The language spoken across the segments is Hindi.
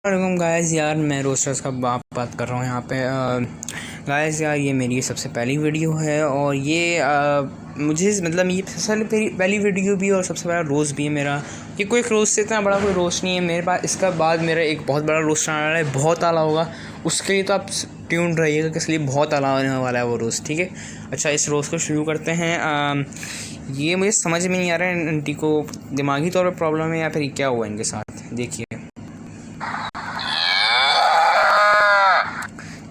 वालेकुम गाइस, यार मैं रोस्टर्स का बात कर रहा हूँ यहाँ पे। गाइस यार, ये मेरी सबसे पहली वीडियो है और ये मुझे मतलब ये सबसे पहली वीडियो भी और सबसे बड़ा रोस्ट भी है मेरा। ये कोई रोस्ट से इतना बड़ा कोई रोस्ट नहीं है मेरे पास। इसका बाद मेरा एक बहुत बड़ा रोस्ट आने वाला है, बहुत आला होगा। उसके लिए तो आप ट्यून रहिएगा कि इसलिए बहुत आला होने वाला है वो रोस्ट, ठीक है। अच्छा, इस रोस्ट को शुरू करते हैं। ये मुझे समझ में नहीं आ रहा है, आंटी को दिमागी तौर पर प्रॉब्लम है या फिर क्या हुआ इनके साथ, देखिए।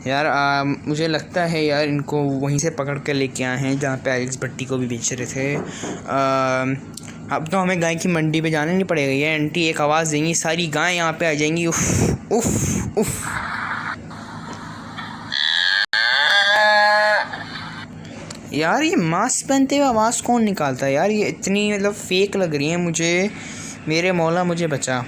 यार मुझे लगता है यार इनको वहीं से पकड़ कर लेके आए हैं जहाँ पे एलेक्स भट्टी को भी बेच रहे थे। अब तो हमें गाय की मंडी पे जाना नहीं पड़ेगा। ये आंटी एक आवाज़ देंगी, सारी गाय यहाँ पे आ जाएंगी। उफ उफ उफ। यार ये मास्क पहनते हुए आवाज़ कौन निकालता है यार? ये इतनी मतलब फेक लग रही है मुझे। मेरे मौला मुझे बचा।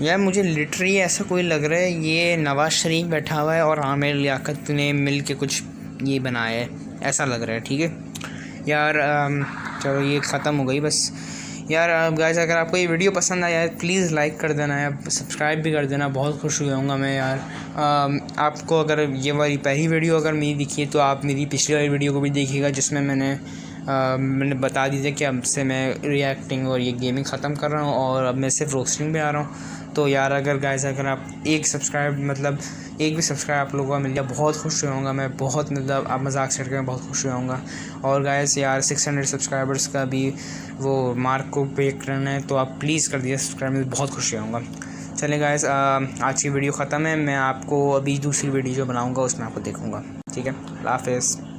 यार मुझे लिटरली ऐसा कोई लग रहा है ये नवाज़ शरीफ बैठा हुआ है और आमिर लियाकत ने मिल के कुछ ये बनाया है, ऐसा लग रहा है, ठीक है यार। चलो ये ख़त्म हो गई बस। यार गाइस, अगर आपको ये वीडियो पसंद आया है प्लीज़ लाइक कर देना यार, सब्सक्राइब भी कर देना, बहुत खुश हो जाऊँगा मैं यार। आपको अगर ये वाली पहली वीडियो अगर मेरी दिखी है तो आप मेरी पिछली वाली वीडियो को भी देखिएगा, जिसमें मैंने बता दीजिए कि अब से मैं रिएक्टिंग और ये गेमिंग ख़त्म कर रहा हूँ और अब मैं सिर्फ रोस्टिंग पे आ रहा हूँ। तो यार अगर गाइस, अगर आप एक भी सब्सक्राइब आप लोगों का मिल गया, बहुत खुश होऊंगा मैं, बहुत मतलब आप मजाक से मैं बहुत खुश होऊंगा। और गाइस यार 600 सब्सक्राइबर्स का भी वो मार्क को ब्रेक करना है, तो आप प्लीज़ कर दिए सब्सक्राइब, मैं बहुत खुश होऊंगा। चलें गाइस, आज की वीडियो ख़त्म है। मैं आपको अभी दूसरी वीडियो जो बनाऊँगा उसमें आपको देखूँगा, ठीक है। अल्लाह हाफ़िज़।